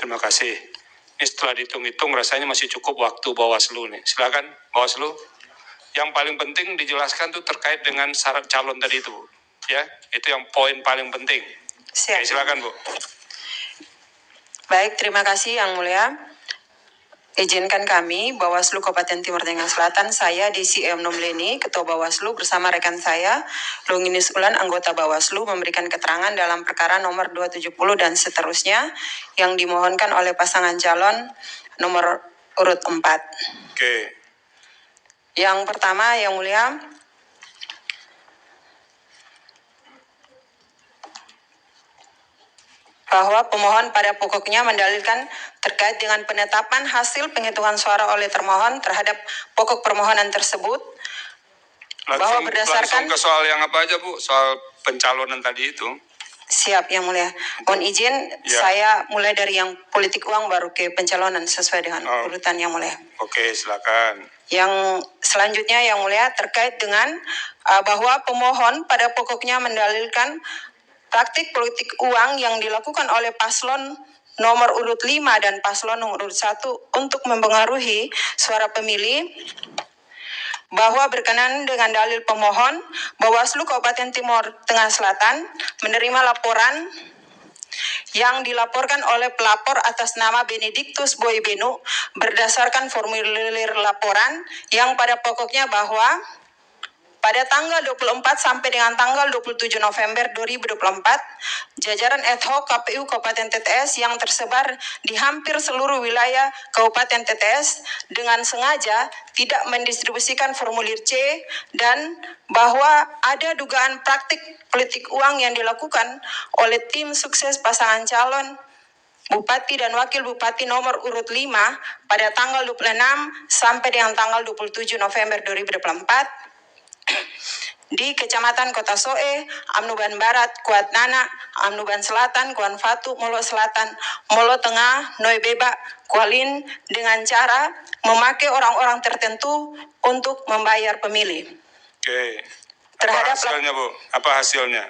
Terima kasih. Ini setelah dihitung-hitung rasanya masih cukup waktu Bawaslu nih. Silakan Bawaslu. Yang paling penting dijelaskan tuh terkait dengan syarat calon tadi itu, ya. Itu yang poin paling penting. Siap. Oke, silakan Bu. Baik, terima kasih Yang Mulia. Izinkan kami, Bawaslu Kabupaten Timur Tengah Selatan, saya Desi M. Nomleni, Ketua Bawaslu bersama rekan saya, Longinis Ulan, anggota Bawaslu, memberikan keterangan dalam perkara nomor 270 dan seterusnya yang dimohonkan oleh pasangan calon nomor urut 4. Oke. Yang pertama, Yang Mulia, bahwa pemohon pada pokoknya mendalilkan terkait dengan penetapan hasil penghitungan suara oleh termohon terhadap pokok permohonan tersebut bahwa berdasarkan langsung ke soal yang apa aja Bu? Soal pencalonan tadi itu. Siap Yang Mulia. Mohon izin saya mulai dari yang politik uang baru ke pencalonan sesuai dengan urutan Yang Mulia. Oke, silakan. Yang selanjutnya Yang Mulia terkait dengan bahwa pemohon pada pokoknya mendalilkan praktik politik uang yang dilakukan oleh paslon nomor urut 5 dan paslon nomor urut 1 untuk mempengaruhi suara pemilih, bahwa berkenan dengan dalil pemohon, Bawaslu Kabupaten Timur Tengah Selatan menerima laporan yang dilaporkan oleh pelapor atas nama Benediktus Boybenu berdasarkan formulir laporan yang pada pokoknya bahwa pada tanggal 24 sampai dengan tanggal 27 November 2024, jajaran ad hoc KPU Kabupaten TTS yang tersebar di hampir seluruh wilayah Kabupaten TTS dengan sengaja tidak mendistribusikan formulir C dan bahwa ada dugaan praktik politik uang yang dilakukan oleh tim sukses pasangan calon Bupati dan Wakil Bupati nomor urut 5 pada tanggal 26 sampai dengan tanggal 27 November 2024, di Kecamatan Kota Soe, Amnuban Barat, Kuat Nana, Amnuban Selatan, Kuan Fatu, Molo Selatan, Molo Tengah, Noibeba, Kualin dengan cara memakai orang-orang tertentu untuk membayar pemilih. Oke. Apa hasilnya Bu? Apa hasilnya?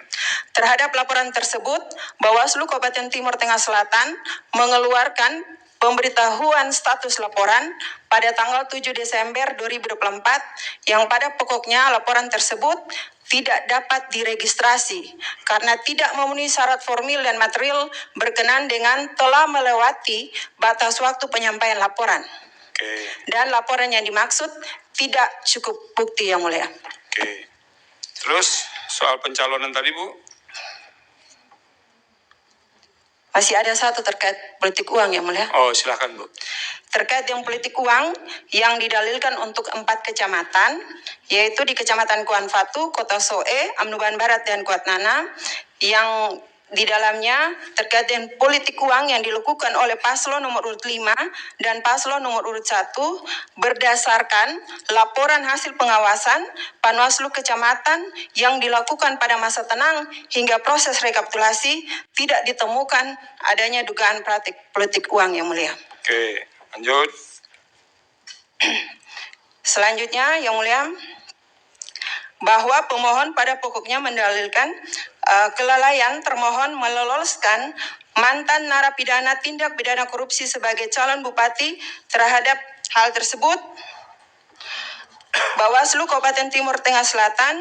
Terhadap laporan tersebut, Bawaslu Kabupaten Timur Tengah Selatan mengeluarkan pemberitahuan status laporan pada tanggal 7 Desember 2024 yang pada pokoknya laporan tersebut tidak dapat diregistrasi karena tidak memenuhi syarat formil dan material berkenan dengan telah melewati batas waktu penyampaian laporan. Dan laporan yang dimaksud tidak cukup bukti Yang Mulia. Oke. Terus soal pencalonan tadi Bu? Masih ada satu terkait politik uang Yang Mulia. Oh, silakan Bu. Terkait yang politik uang yang didalilkan untuk 4 kecamatan, yaitu di Kecamatan Kuan Fatu, Kota Soe, Amnuban Barat, dan Kuat Nana, yang di dalamnya terkait dengan politik uang yang dilakukan oleh paslon nomor urut 5 dan paslon nomor urut 1 berdasarkan laporan hasil pengawasan Panwaslu Kecamatan yang dilakukan pada masa tenang hingga proses rekapitulasi tidak ditemukan adanya dugaan praktik politik uang Yang Mulia. Oke, lanjut. Selanjutnya Yang Mulia, bahwa pemohon pada pokoknya mendalilkan kelalaian termohon meloloskan mantan narapidana tindak pidana korupsi sebagai calon bupati. Terhadap hal tersebut, Bawaslu Kabupaten Timur Tengah Selatan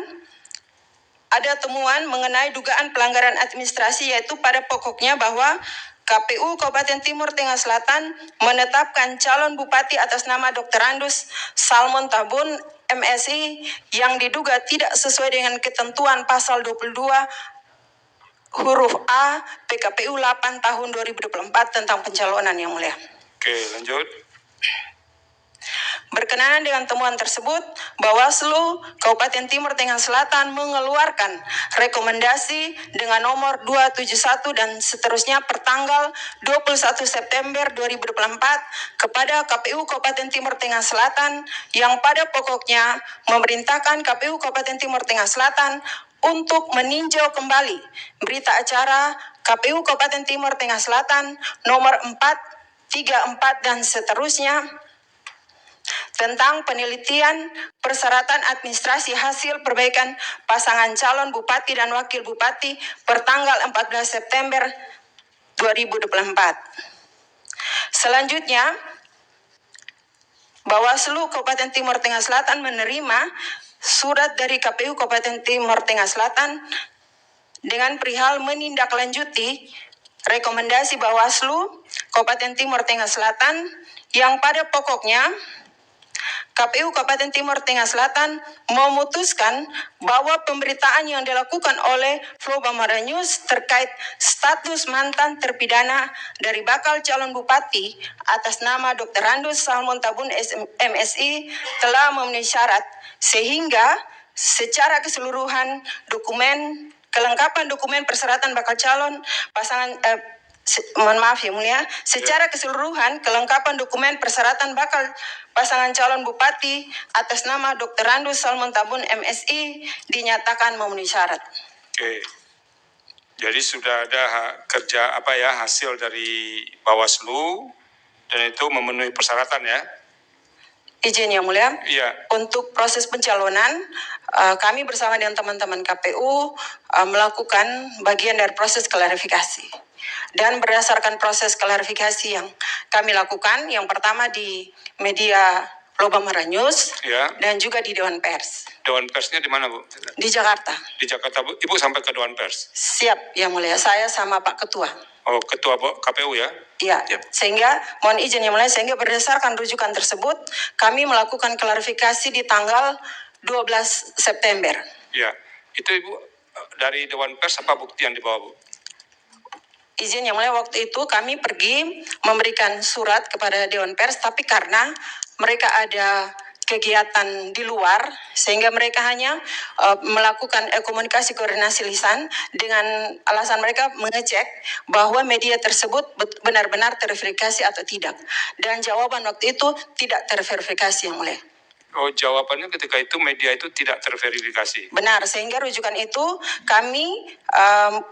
ada temuan mengenai dugaan pelanggaran administrasi, yaitu pada pokoknya bahwa KPU Kabupaten Timur Tengah Selatan menetapkan calon bupati atas nama Dr. Andus Salmon Tabun MSI yang diduga tidak sesuai dengan ketentuan pasal 22 huruf A PKPU 8 tahun 2024 tentang pencalonan Yang Mulia. Oke, lanjut. Berkenaan dengan temuan tersebut, Bawaslu Kabupaten Timur Tengah Selatan mengeluarkan rekomendasi dengan nomor 271 dan seterusnya pertanggal 21 September 2024 kepada KPU Kabupaten Timur Tengah Selatan yang pada pokoknya memerintahkan KPU Kabupaten Timur Tengah Selatan untuk meninjau kembali berita acara KPU Kabupaten Timur Tengah Selatan nomor 434 dan seterusnya tentang penelitian persyaratan administrasi hasil perbaikan pasangan calon bupati dan wakil bupati pertanggal 14 September 2024. Selanjutnya, Bawaslu Kabupaten Timur Tengah Selatan menerima surat dari KPU Kabupaten Timur Tengah Selatan dengan perihal menindaklanjuti rekomendasi Bawaslu Kabupaten Timur Tengah Selatan yang pada pokoknya KPU Kabupaten Timur Tengah Selatan memutuskan bahwa pemberitaan yang dilakukan oleh Flow Bambara News terkait status mantan terpidana dari bakal calon bupati atas nama Dr. Randus Salmon Tabun MSI telah memenuhi syarat, sehingga secara keseluruhan kelengkapan dokumen persyaratan bakal calon pasangan mohon maaf ya mulia, secara keseluruhan kelengkapan dokumen persyaratan bakal pasangan calon bupati atas nama Dr. Randus Salmon Tabun MSI dinyatakan memenuhi syarat. Oke. Jadi sudah ada hasil dari Bawaslu dan itu memenuhi persyaratan ya. Izin yang mulia. Iya. Untuk proses pencalonan, kami bersama dengan teman-teman KPU melakukan bagian dari proses klarifikasi. Dan berdasarkan proses klarifikasi yang kami lakukan, yang pertama di media Flow Bambara News, ya, dan juga di Dewan Pers. Dewan Persnya di mana, Bu? Di Jakarta. Di Jakarta, Bu. Ibu sampai ke Dewan Pers? Siap, yang mulia. Saya sama Pak Ketua. Oh, Ketua KPU ya? Iya, sehingga mohon izin yang mulia, sehingga berdasarkan rujukan tersebut, kami melakukan klarifikasi di tanggal 12 September. Iya, itu Ibu dari Dewan Pers apa bukti yang dibawa, Bu? Izin yang mulia, waktu itu kami pergi memberikan surat kepada Dewan Pers, tapi karena mereka ada kegiatan di luar, sehingga mereka hanya melakukan komunikasi koordinasi lisan dengan alasan mereka mengecek bahwa media tersebut benar-benar terverifikasi atau tidak. Dan jawaban waktu itu tidak terverifikasi yang mulia. Oh, jawabannya ketika itu media itu tidak terverifikasi. Benar, sehingga rujukan itu kami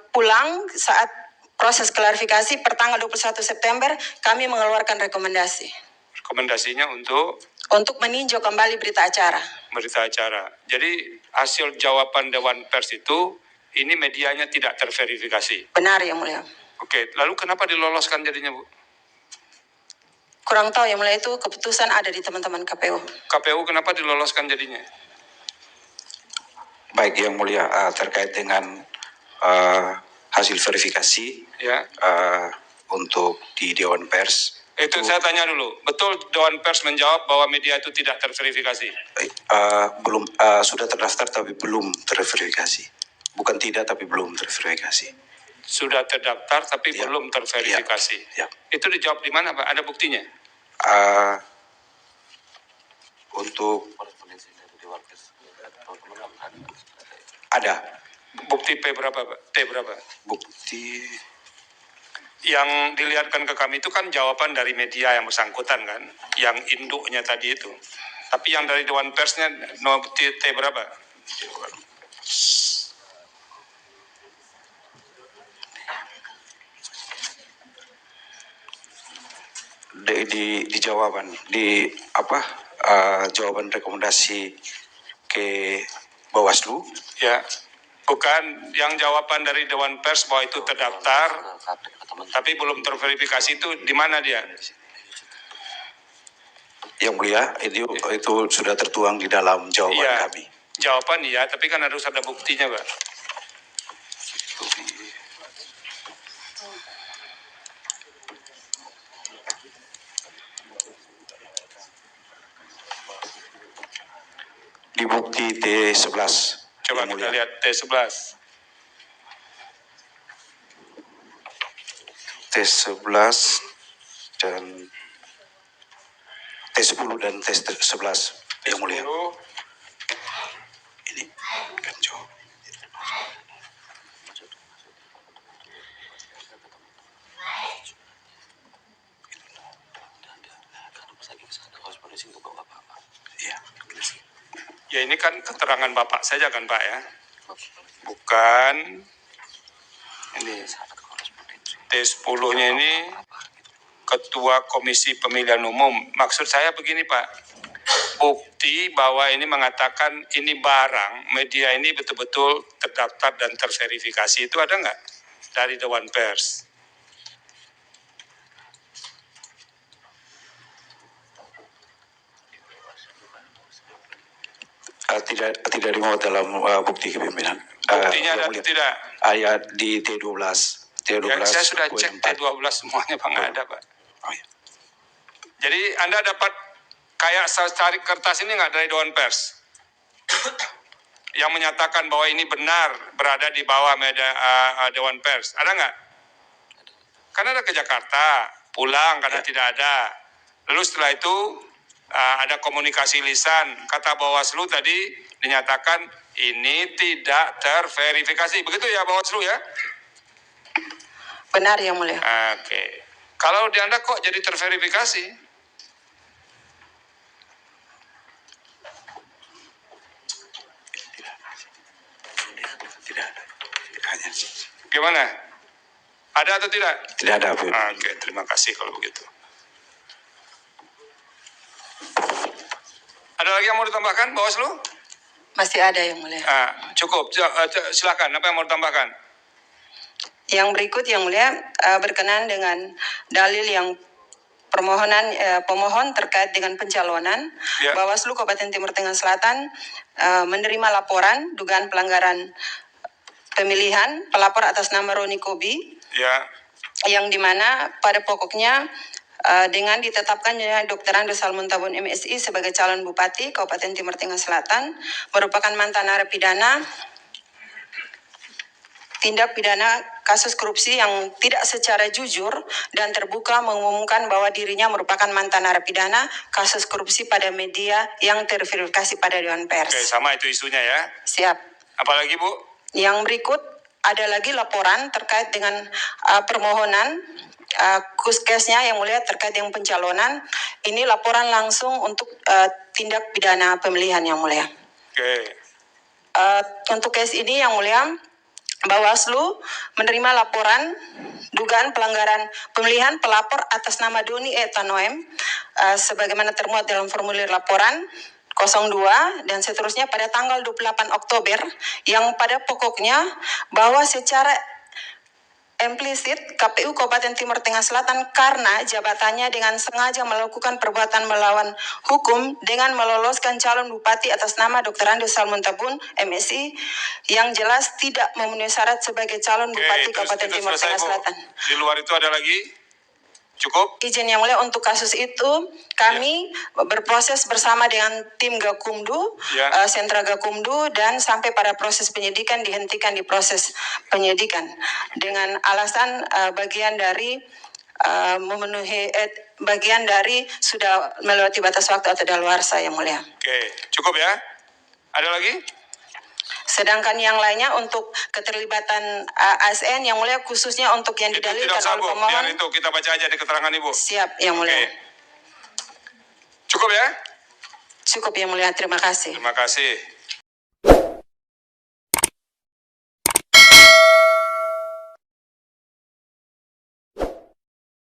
pulang saat proses klarifikasi per tanggal 21 September kami mengeluarkan rekomendasi. Rekomendasinya untuk meninjau kembali berita acara. Berita acara. Jadi hasil jawaban Dewan Pers itu ini medianya tidak terverifikasi. Benar yang mulia. Oke, lalu kenapa diloloskan jadinya, Bu? Kurang tahu yang mulia, itu keputusan ada di teman-teman KPU. KPU kenapa diloloskan jadinya? Baik yang mulia, terkait dengan hasil verifikasi ya, untuk di Dewan Pers. Itu saya tanya dulu, betul Dewan Pers menjawab bahwa media itu tidak terverifikasi? Belum, sudah terdaftar tapi belum terverifikasi. Bukan tidak tapi belum terverifikasi. Sudah terdaftar tapi belum terverifikasi. Ya. Itu dijawab di mana, Pak? Ada buktinya? Untuk ada. Bukti P berapa, Pak? T berapa? Bukti yang dilihatkan ke kami itu kan jawaban dari media yang bersangkutan kan, yang induknya tadi itu. Tapi yang dari Dewan Persnya bukti T berapa? Di jawaban jawaban rekomendasi ke Bawaslu. Ya. Bukan yang jawaban dari Dewan Pers bahwa itu terdaftar tapi belum terverifikasi, itu di mana dia? Yang mulia, itu sudah tertuang di dalam jawaban kami. Jawaban iya, tapi kan harus ada buktinya, Pak. Di bukti T11. Coba kita lihat T11. T11 dan T10 dan T11 yang mulia. Ini kan jawab. Ya ini kan keterangan Bapak saja kan, Pak ya? Bukan. Ini T10-nya ini Ketua Komisi Pemilihan Umum. Maksud saya begini, Pak. Bukti bahwa ini mengatakan ini barang, media ini betul-betul terdaftar dan terverifikasi, itu ada nggak dari Dewan Pers? tidak dimuat dalam bukti kepimpinan. Buktinya ada Yang atau Mulia. tidak? Ayat di T12. T12 Ya, saya sudah poin cek 4. T12 semuanya, Pak, nggak ada, Pak. Oh, ya. Jadi Anda dapat kayak tarik kertas ini nggak dari Dewan Pers? Yang menyatakan bahwa ini benar berada di bawah Dewan Pers. Ada nggak? Karena ada ke Jakarta, pulang karena tidak ada. Lalu setelah itu ada komunikasi lisan. Kata Bawaslu tadi dinyatakan ini tidak terverifikasi. Begitu ya Bawaslu ya? Benar Yang Mulia. Oke. Kalau di Anda kok jadi terverifikasi? Tidak ada. Hanya Gimana? Ada atau tidak? tidak ada. Oke, terima kasih kalau begitu. Ada lagi yang mau ditambahkan, Bawaslu? Masih ada Yang Mulia. Cukup, silakan. Apa yang mau ditambahkan? Yang berikut Yang Mulia berkenaan dengan dalil yang pemohon terkait dengan pencalonan. Ya. Bawaslu Kabupaten Timur Tengah Selatan menerima laporan dugaan pelanggaran pemilihan pelapor atas nama Roni Kobi, Ya, yang dimana pada pokoknya dengan ditetapkannya Dr. Andes Salmuntabun MSI sebagai calon Bupati Kabupaten Timur Tengah Selatan merupakan mantan narapidana tindak pidana kasus korupsi yang tidak secara jujur dan terbuka mengumumkan bahwa dirinya merupakan mantan narapidana kasus korupsi pada media yang terverifikasi pada Dewan Pers. oke, sama itu isunya ya. Siap. Apalagi Bu? Yang berikut ada lagi laporan terkait dengan permohonan kuskesnya Yang Mulia terkait dengan pencalonan. Ini laporan langsung untuk tindak pidana pemilihan Yang Mulia. Oke. Untuk case ini Yang Mulia, Bawaslu menerima laporan dugaan pelanggaran pemilihan pelapor atas nama Doni Etanoem sebagaimana termuat dalam formulir laporan 02 dan seterusnya pada tanggal 28 Oktober yang pada pokoknya bahwa secara implisit KPU Kabupaten Timur Tengah Selatan karena jabatannya dengan sengaja melakukan perbuatan melawan hukum dengan meloloskan calon bupati atas nama Dr. Andes Salmuntabun MSI yang jelas tidak memenuhi syarat sebagai calon bupati Kabupaten Timur Tengah Selatan. Di luar itu ada lagi? Cukup? Izin Yang Mulia, untuk kasus itu kami berproses bersama dengan tim Gakumdu, sentra Gakumdu, dan sampai pada proses penyidikan dihentikan di proses penyidikan dengan alasan bagian dari memenuhi bagian dari sudah melewati batas waktu atau daluarsa Yang Mulia. Oke, cukup ya? Ada lagi? Sedangkan yang lainnya untuk keterlibatan ASN Yang Mulia khususnya untuk yang didalilkan oleh pemohon. Biar itu kita baca aja di keterangan Ibu. Siap Yang Mulia. Oke. Cukup ya? Cukup Yang Mulia, terima kasih. Terima kasih.